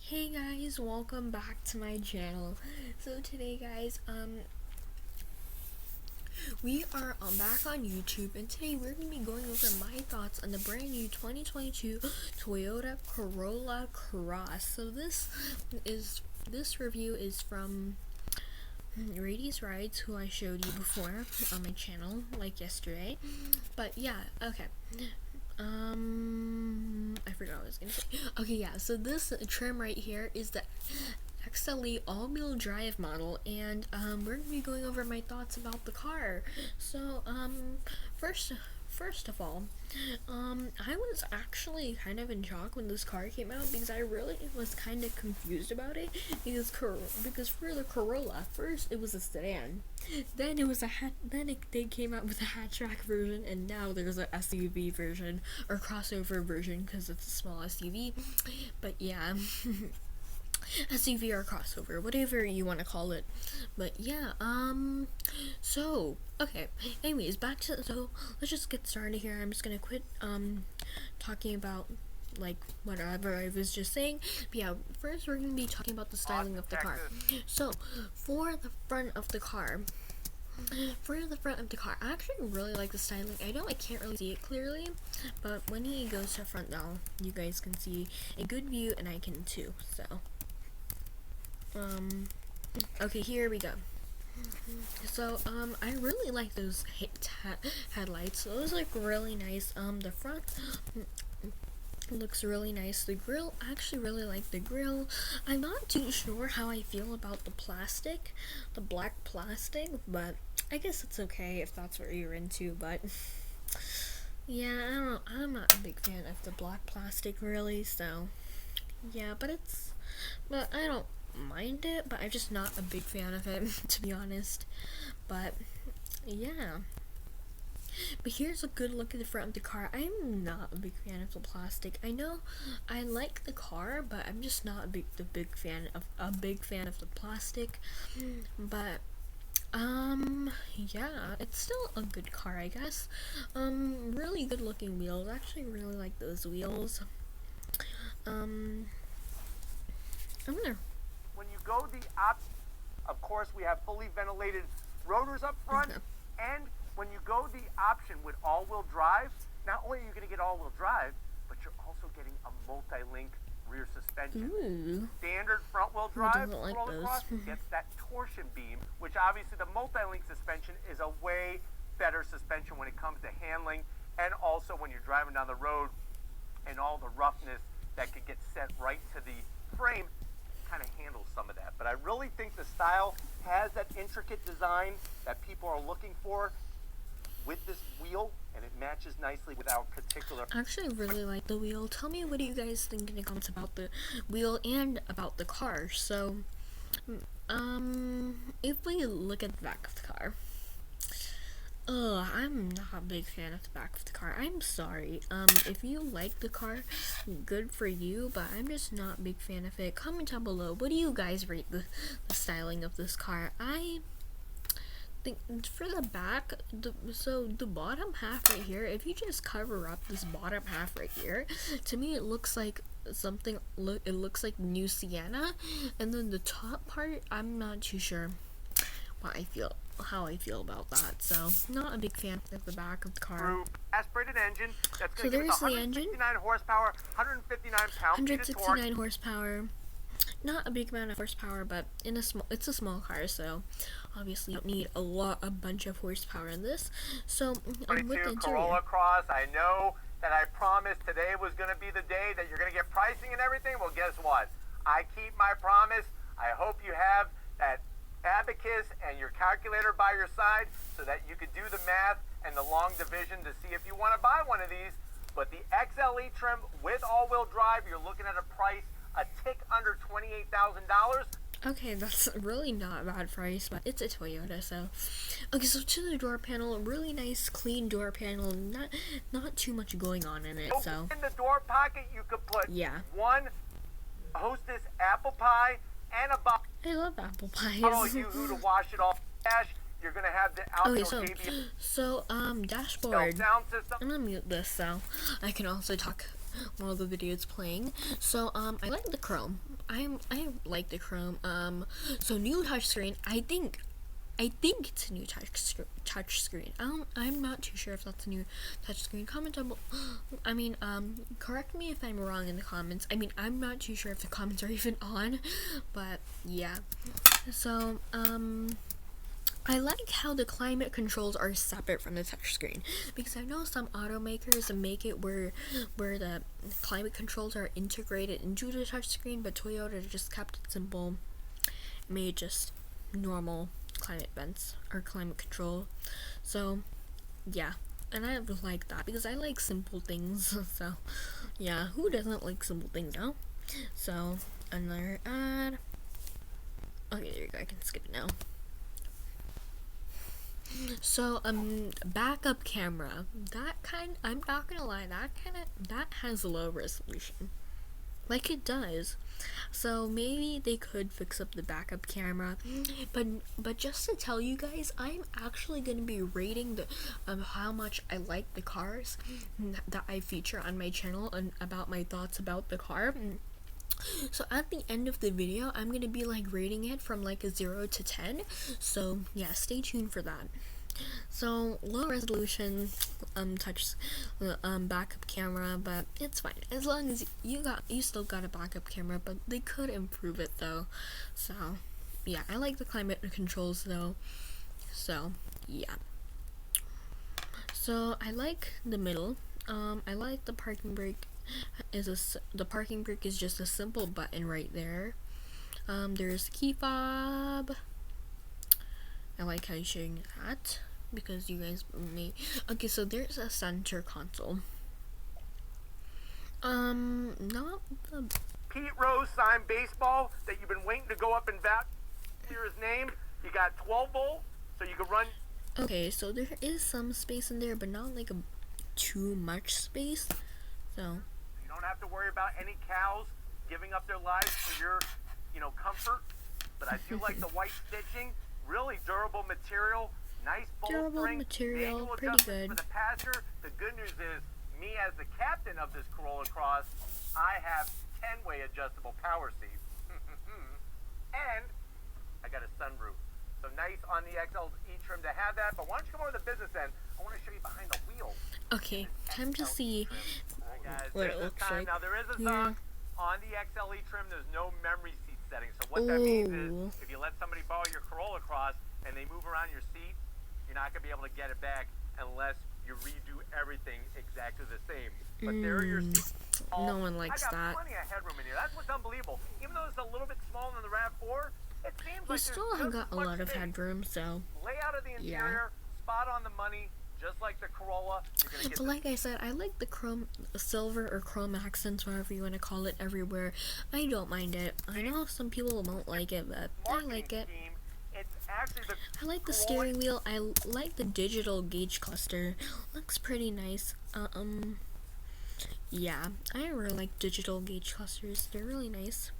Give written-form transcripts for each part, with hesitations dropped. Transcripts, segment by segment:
Hey guys, welcome back to my channel. So today guys, we are back on YouTube, and today we're going to be going over my thoughts on the brand new 2022 Toyota Corolla Cross. So this review is from Radius Rides, who I showed you before on my channel like yesterday. But yeah, okay. I forgot what I was gonna say. Okay, yeah, so this trim right here is the XLE all-wheel drive model, and we're gonna be going over my thoughts about the car. So first of all, I was actually kind of in shock when this car came out, because I really was kind of confused about it, because for the Corolla, first it was a sedan, then it was they came out with a hatchback version, and now there's a SUV version, or crossover version, because it's a small SUV. But yeah, SUV or crossover, whatever you want to call it. But yeah, so okay, anyways, so let's just get started here. I'm just gonna quit talking about like whatever I was just saying. But yeah, first we're gonna be talking about the styling of the car. So for the front of the car, I actually really like the styling. I know I can't really see it clearly, but when he goes to front now, you guys can see a good view, and I can too. So okay, here we go. So I really like those headlights. Those look really nice. The front looks really nice. The grill, I actually really like the grill. I'm not too sure how I feel about the plastic, the black plastic, but I guess it's okay if that's what you're into. But yeah, I don't know, I'm not a big fan of the black plastic really, so yeah, but I don't mind it, but I'm just not a big fan of it, to be honest. But yeah, but here's a good look at the front of the car. I'm not a big fan of the plastic. I know I like the car, but I'm just not a big fan of the plastic. But yeah, it's still a good car, I guess. Really good looking wheels. I actually really like those wheels. I'm gonna When you go the opposite, of course, we have fully ventilated rotors up front, and when you go the option with all-wheel drive, not only are you going to get all-wheel drive, but you're also getting a multi-link rear suspension. Ooh. Standard front-wheel drive like Corolla Cross gets that torsion beam, which obviously the multi-link suspension is a way better suspension when it comes to handling, and also when you're driving down the road and all the roughness that could get sent right to the frame kind of handles some of that. But I really think the style has that intricate design that people are looking for with this wheel, and it matches nicely with our particular. I actually really like the wheel. Tell me, what do you guys think in the comments about the wheel and about the car? So if we look at the back of the car, I'm not a big fan of the back of the car. I'm sorry. If you like the car, good for you, but I'm just not a big fan of it. Comment down below, what do you guys rate the styling of this car? I think for the back, so the bottom half right here, if you just cover up this bottom half right here, to me it looks like something, it looks like New Sienna, and then the top part, I'm not too sure how I feel about that. So not a big fan of the back of the car. Aspirated engine that's So going to give us there's the engine. 169 horsepower, 159 pound-feet of torque. 169 horsepower. Not a big amount of horsepower, but it's a small car, so obviously you don't need a bunch of horsepower in this. So with the interior, Corolla Cross, I know that I promised today was going to be the day that you're going to get pricing and everything. Well, guess what? I keep my promise. I hope you have that abacus and your calculator by your side so that you could do the math and the long division to see if you want to buy one of these. But the XLE trim with all-wheel drive, you're looking at a price a tick under $28,000. Okay, that's really not a bad price, but it's a Toyota, so. Okay, so to the door panel, really nice, clean door panel, not too much going on in it, so. In the door pocket, you could put one Hostess apple pie and a box. I love apple pies. To wash it off. You're gonna have the outdoor dashboard. sound system. I'm gonna mute this so I can also talk while the video is playing. So I like the chrome. I like the chrome. So new touchscreen. I think it's a new touchscreen. I'm not too sure if that's a new touchscreen. Comment down below. I mean, correct me if I'm wrong in the comments. I mean, I'm not too sure if the comments are even on, but yeah. So, I like how the climate controls are separate from the touchscreen, because I know some automakers make it where the climate controls are integrated into the touchscreen, but Toyota just kept it simple, made just normal climate vents or climate control. So yeah, and I like that because I like simple things. So yeah, who doesn't like simple things now? So another ad. Okay, there you go. I can skip it now. So backup camera. I'm not gonna lie, that has low resolution. Like it does. So maybe they could fix up the backup camera. But just to tell you guys, I'm actually gonna be rating the how much I like the cars that I feature on my channel and about my thoughts about the car. So at the end of the video, I'm gonna be like rating it from like a 0 to 10. So yeah, stay tuned for that. So low resolution backup camera, but it's fine as long as you still got a backup camera, but they could improve it though. So yeah, I like the climate controls though. So yeah. So I like the middle. I like the parking brake. The parking brake is just a simple button right there. There's key fob. I like how you're showing that because you guys may. Okay, so there's a center console. Not the Pete Rose signed baseball that you've been waiting to go up and bat. Clear his name. You got 12 volt, so you can run. Okay, so there is some space in there, but not like too much space. So you don't have to worry about any cows giving up their lives for your, comfort. But I do like the white stitching. Really durable material, nice bolt spring, material, pretty good. For the passenger. The good news is, me as the captain of this Corolla Cross, I have 10-way adjustable power seats, and I got a sunroof. So nice on the XL e-trim to have that. But why don't you come over to the business end? I want to show you behind the wheel. Okay, time to see Guys, what it looks like. Now there is a sign on the XL e-trim. There's no memory seat setting. So what that means is, if you let somebody borrow your Corolla Cross and they move around your seat, you're not going to be able to get it back unless you redo everything exactly the same. But there are your seats. No one likes that. I got plenty of headroom in here. That's what's unbelievable. Even though it's a little bit smaller than the RAV4, it seems like still have got a lot of headroom. So layout of the interior, spot on the money. Just like the Corolla, you're gonna get. But like I said, I like the silver or chrome accents, whatever you want to call it, everywhere. I don't mind it. I know some people won't like it, but I like it. I like the steering wheel. I like the digital gauge cluster. Looks pretty nice. Yeah, I really like digital gauge clusters. They're really nice.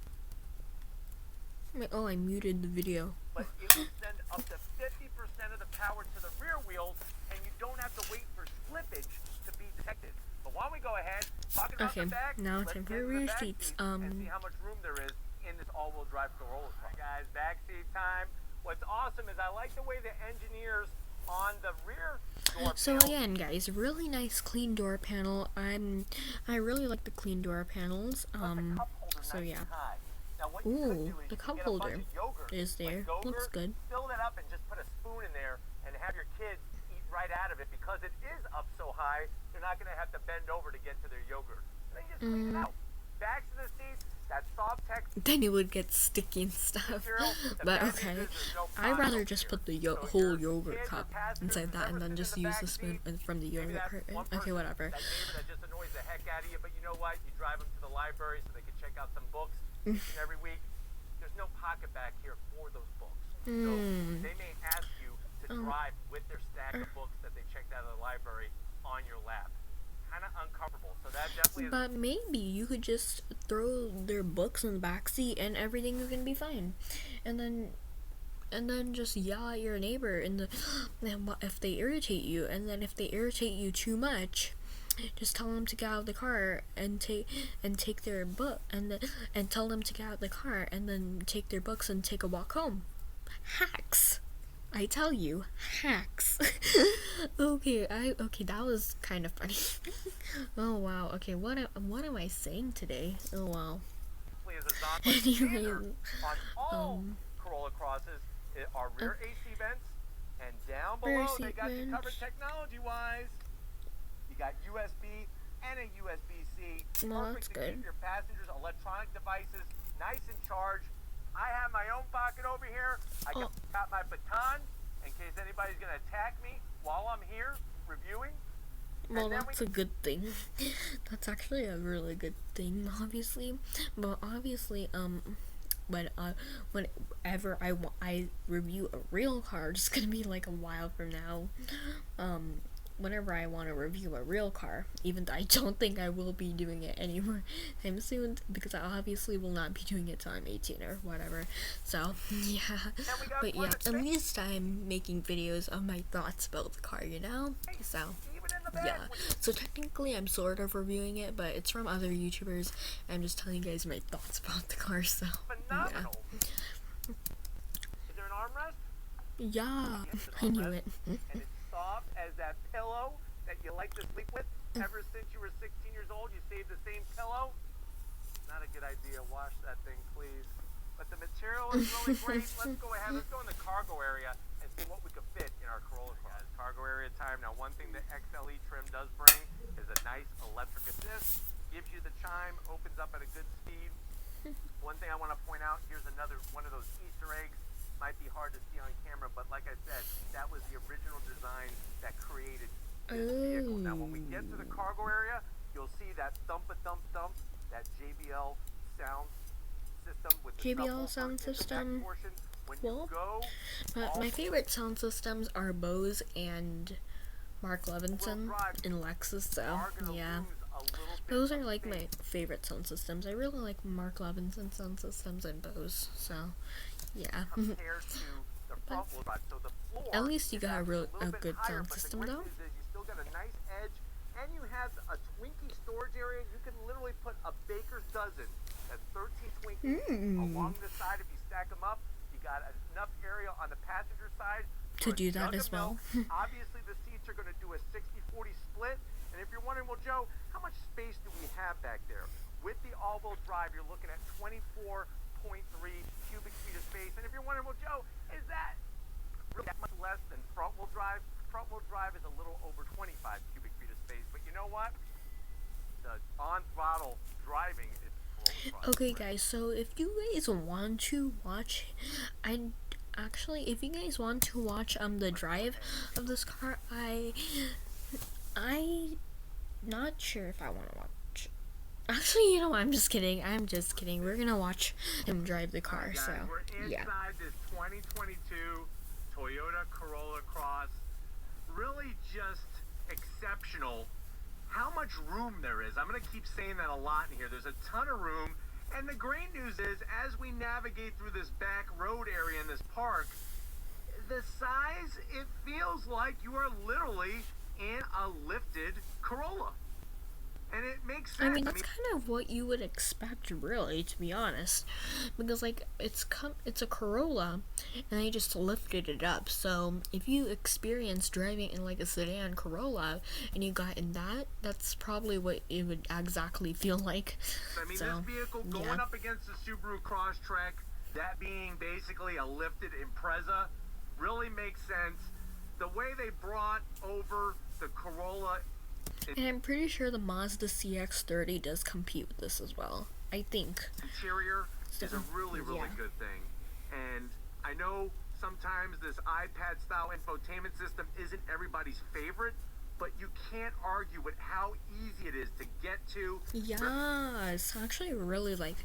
Oh, I muted the video. But it will send up to 50% of the power to the rear wheels, and you don't have to wait for slippage to be detected. But why don't we go ahead, talk about the back, now time for rear seats. And see how much room there is in this all-wheel drive Corolla. Alright guys, back seat time. What's awesome is I like the way the engineers on the rear door so again, guys, really nice clean door panel. I really like the clean door panels. So yeah. Ooh, the cup holder is there. Looks good. Fill it up and just put a spoon in there and have your kids eat right out of it because it is up so high. They're not going to have to bend over to get to their yogurt. Then you just clean it out. Back to the seats. That soft text. Then it would get sticky and stuff. But okay, I'd rather just put the whole yogurt cup inside that and then just use the spoon from the yogurt carton. Okay, whatever. That neighbor that just annoys the heck out of you, but you know what? You drive them to the library so they can check out some books each and every week. There's no pocket back here for those books. So they may ask you to drive with their stack of books that they checked out of the library on your lap. Kind of uncomfortable. So that definitely is. But maybe you could just throw their books in the back seat and everything is gonna be fine. And then just yell at your neighbor if they irritate you. And then if they irritate you too much, just tell them to get out of the car and take their book and tell them to get out of the car and then take their books and take a walk home. Hacks. I tell you, hacks. Okay, that was kind of funny. Oh wow. Okay, what am I saying today? Oh wow. Anyway, on all Corolla Crosses are rear AC vents, and down below they got you covered technology-wise. You got USB and a USB-C. Well, Perfect that's to good. keep your passengers' electronic devices nice and charged. I have my own pocket over here. I got my baton in case anybody's gonna attack me while I'm here reviewing. Well, that's a good thing. That's actually a really good thing, obviously. But obviously, whenever I review a real car, it's gonna be like a while from now. Whenever I want to review a real car, even though I don't think I will be doing it anymore time soon, because I obviously will not be doing it till I'm 18 or whatever. So yeah, but yeah, at least I'm making videos of my thoughts about the car, you know. So yeah, so technically I'm sort of reviewing it, but it's from other YouTubers. I'm just telling you guys my thoughts about the car. So phenomenal. Yeah. Is there an armrest? Yeah, I knew it. And it's soft as that pillow that you like to sleep with. Ever since you were 16 years old, you saved the same pillow. Not a good idea. Wash that thing, please. But the material is really great. Let's go ahead. Let's go in the cargo area and see what we could fit in our Corolla Cross. Cargo area time. Now, one thing the XLE trim does bring is a nice electric assist. Gives you the chime. Opens up at a good speed. One thing I want to point out, here's another one of those Easter eggs. Might be hard to see on camera, but like I said, that was the original design that created this vehicle. Now, when we get to the cargo area, you'll see that thump-a-thump-thump, that JBL sound system with the JBL sound system. When Well, you go, my favorite sound systems are Bose and Mark Levinson in Lexus. So yeah, those are like my favorite sound systems. I really like Mark Levinson sound systems and Bose. So yeah. At least you got a good sound system though. You still got a nice edge, and you have a Twinkie storage area. You can literally put a baker's dozen. That's 13 Twinkies along the side. If you stack them up, you got enough area on the passenger side to do that as well. Obviously, the seats are going to do a 60-40 split. And if you're wondering, well, Joe, how much space do we have back there? With the all-wheel drive, you're looking at 24.3 cubic feet of space. And if you're wondering, well, Joe, is that really that much less than front-wheel drive? Front-wheel drive is a little over 25 cubic feet of space. But you know what? The on-throttle driving is okay, guys, so if you guys want to watch, if you guys want to watch the drive of this car, I not sure if I want to watch. Actually, you know what? I'm just kidding. We're gonna watch him drive the car. Guys, so we're yeah. Inside this 2022 Toyota Corolla Cross. Really just exceptional. How much room there is. I'm going to keep saying that a lot in here. There's a ton of room. And the great news is, as we navigate through this back road area in this park, the size, it feels like you are literally in a lifted Corolla. And it makes sense. I mean, that's kind of what you would expect, really, to be honest, because like it's a Corolla, and they just lifted it up. So if you experience driving in like a sedan Corolla, and you got in that, that's probably what it would exactly feel like. I mean, so, this vehicle going up against the Subaru Crosstrek, that being basically a lifted Impreza, really makes sense. The way they brought over the Corolla. And I'm pretty sure the Mazda CX-30 does compete with this as well. I think. Interior is a really good thing. And I know sometimes this iPad-style infotainment system isn't everybody's favorite, but you can't argue with how easy it is to get to. Yeah, it's actually really like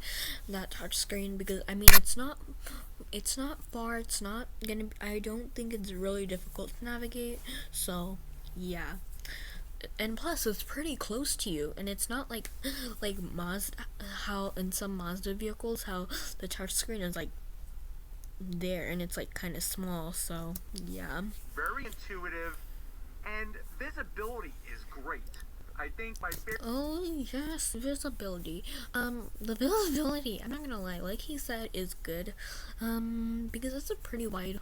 that touchscreen because I mean it's not far. It's not gonna. I don't think it's really difficult to navigate. So yeah. And plus, it's pretty close to you, and it's not like Mazda, how in some Mazda vehicles, how the touchscreen is like there, and it's like kind of small. So yeah. Very intuitive, and visibility is great. I think my favorite. Oh yes, visibility. The visibility, I'm not gonna lie, like he said, is good. Because it's a pretty wide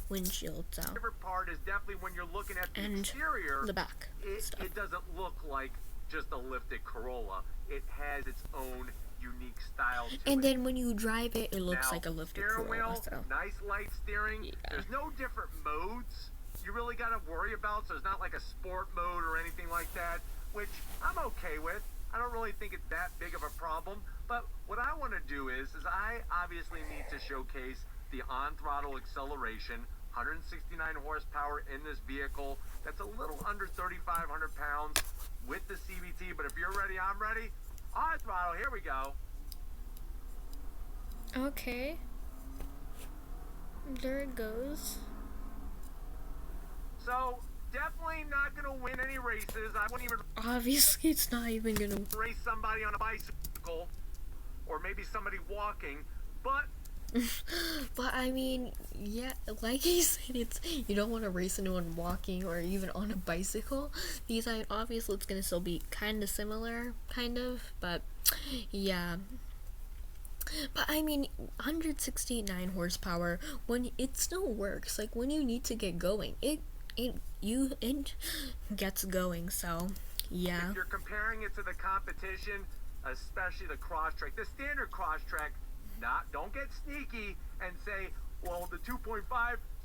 windshield, so. Favorite part is definitely when you're looking at the And exterior. the back stuff. It doesn't look like just a lifted Corolla. It has its own unique style to And it. then when you drive it, it looks Now, like a lifted steering Corolla. wheel, So. nice light steering. Yeah. There's no different modes you really got to worry about, so it's not like a sport mode or anything like that, which I'm okay with. I don't really think it's that big of a problem, but what I want to do is I obviously need to showcase the on-throttle acceleration, 169 horsepower in this vehicle. That's a little under 3,500 pounds with the CVT, but if you're ready, I'm ready. On throttle, here we go. Okay. There it goes. So, definitely not going to win any races. I wouldn't even Obviously, it's not even gonna. race somebody on a bicycle or maybe somebody walking, but But I mean, yeah, like he said, it's you don't want to race anyone walking or even on a bicycle. Because I mean, obviously it's gonna still be kind of similar, kind of, but yeah. But I mean, 169 horsepower when it still works. Like when you need to get going, it gets going. So yeah. if you're comparing it to the competition, especially the Crosstrek, the standard Crosstrek, don't get sneaky and say, well, the 2.5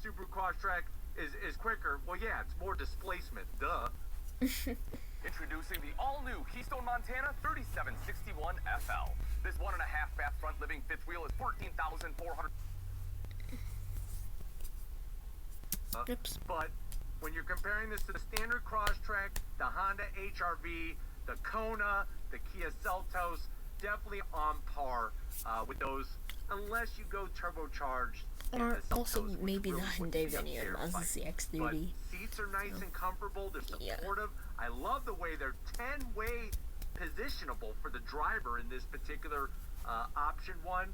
Super Crosstrek is quicker. Well, yeah, it's more displacement, duh. Introducing the all-new Keystone Montana 3761 FL. This 1.5 bath front living fifth wheel is 14,400. Oops. But when you're comparing this to the standard Crosstrek, the Honda HR-V, the Kona, the Kia Seltos, definitely on par with those, unless you go turbocharged. Or also Seltos, which maybe the really wouldn't Hyundai be a Venue fair as the fight. CX-30. But seats are nice and comfortable. They're supportive. I love the way they're 10-way positionable for the driver in this particular option one.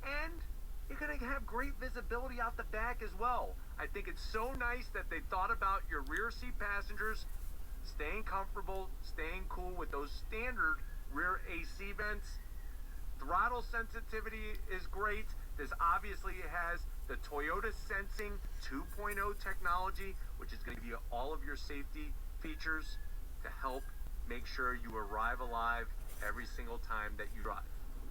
And you're going to have great visibility out the back as well. I think it's so nice that they thought about your rear seat passengers staying comfortable, staying cool with those standard rear AC vents. Throttle sensitivity is great. This obviously has the Toyota Sensing 2.0 technology, which is going to give you all of your safety features to help make sure you arrive alive every single time that you drive.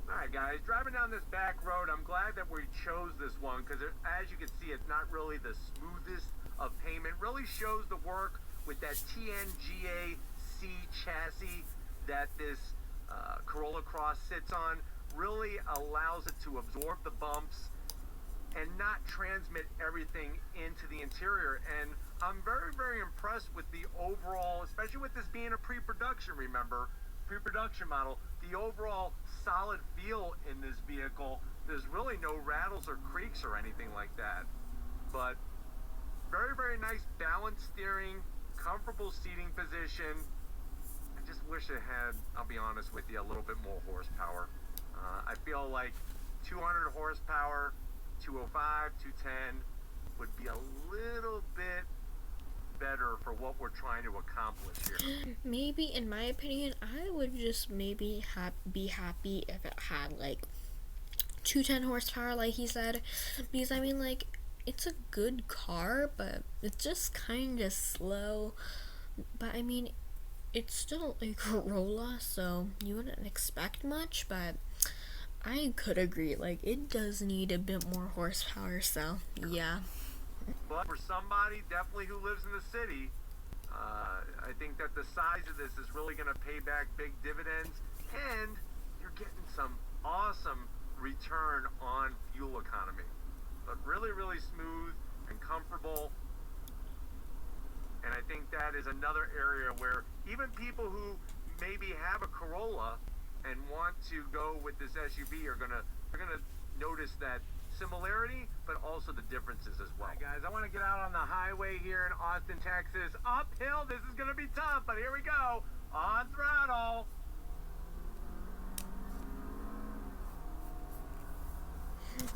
All right, guys, driving down this back road, I'm glad that we chose this one because, as you can see, it's not really the smoothest of pavement. Really shows the work with that TNGA C chassis that this Corolla Cross sits on. Really allows it to absorb the bumps and not transmit everything into the interior. And I'm very, very impressed with the overall, especially with this being a pre-production, remember, pre-production model, the overall solid feel in this vehicle. There's really no rattles or creaks or anything like that. But very, very nice balanced steering, comfortable seating position. I just wish it had, I'll be honest with you, a little bit more horsepower. I feel like 200 horsepower, 205, 210 would be a little bit better for what we're trying to accomplish here. Maybe, in my opinion, I would just maybe be happy if it had like 210 horsepower, like he said, because I mean, like, it's a good car, but it's just kind of slow. But I mean, it's still a Corolla, so you wouldn't expect much, but I could agree, like, it does need a bit more horsepower, so yeah. But for somebody definitely who lives in the city, I think that the size of this is really going to pay back big dividends, and you're getting some awesome return on fuel economy. But really, really smooth and comfortable. And I think that is another area where even people who maybe have a Corolla and want to go with this SUV are gonna notice that similarity, but also the differences as well. All right, guys, I want to get out on the highway here in Austin, Texas. Uphill, this is gonna be tough, but here we go. On throttle.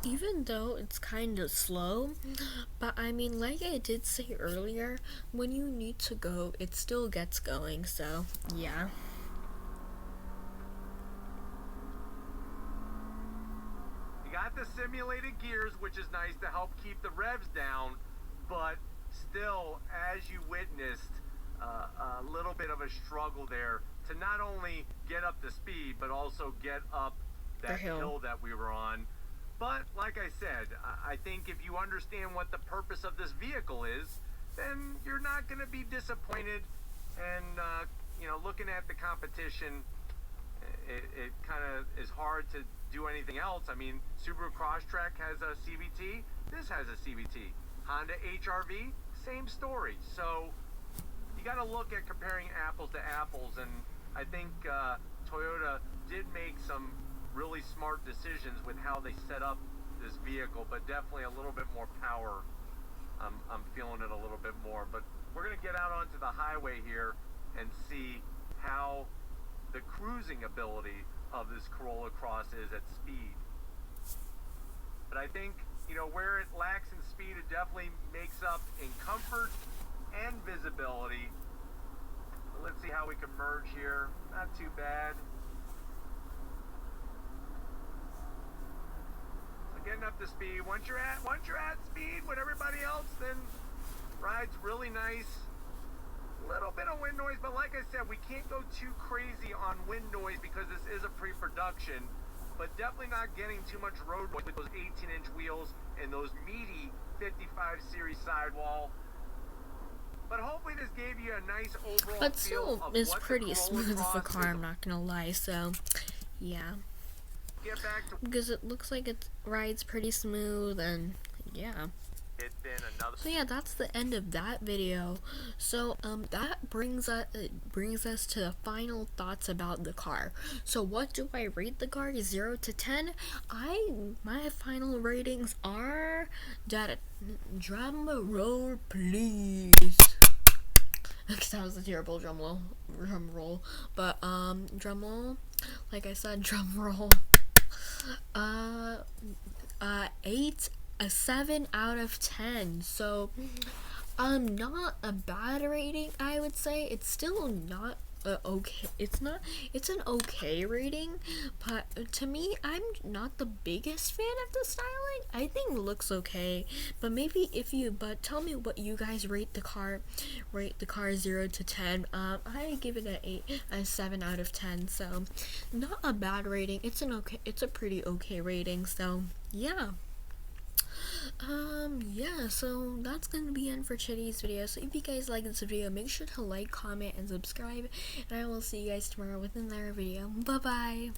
even though it's kind of slow, but I mean, like I did say earlier, when you need to go, it still gets going, so yeah. You got the simulated gears, which is nice to help keep the revs down, but still, as you witnessed, a little bit of a struggle there to not only get up to speed, but also get up that hill that we were on. But like I said, I think if you understand what the purpose of this vehicle is, then you're not going to be disappointed. And you know, looking at the competition, it kind of is hard to do anything else. I mean, Subaru Crosstrek has a CVT. This has a CVT. Honda HR-V, same story. So you got to look at comparing apples to apples, and I think Toyota did make some really smart decisions with how they set up this vehicle, but definitely a little bit more power. I'm feeling it a little bit more, but we're going to get out onto the highway here and see how the cruising ability of this Corolla Cross is at speed. But I think, you know, where it lacks in speed, it definitely makes up in comfort and visibility. Let's see how we can merge here. Not too bad. So getting up to speed. Once you're at speed with everybody else, then ride's really nice. Little bit of wind noise, but like I said, we can't go too crazy on wind noise because this is a pre-production, but definitely not getting too much road noise with those 18-inch wheels and those meaty 55 series sidewall. But hopefully this gave you a nice overall But feel still of is what pretty the smooth Corolla of a Cross car, is. I'm not gonna lie, so yeah. Get back to Because it looks like it rides pretty smooth, and yeah. it's been another. So yeah, that's the end of that video. So that brings us to the final thoughts about the car. So what do I rate the car? 0 to 10? My final ratings are that. Drum roll, please. Because that was a terrible drum roll. But drum roll. Like I said, drum roll. 7 out of 10. So not a bad rating, I would say. It's still not okay. It's an okay rating, but to me, I'm not the biggest fan of the styling. I think it looks okay, but but tell me what you guys rate the car 0 to 10. I give it a 7 out of 10. So not a bad rating. It's a pretty okay rating. So yeah. Yeah, so that's gonna be it for today's video. So if you guys like this video, make sure to like, comment, and subscribe, and I will see you guys tomorrow with another video. Bye bye.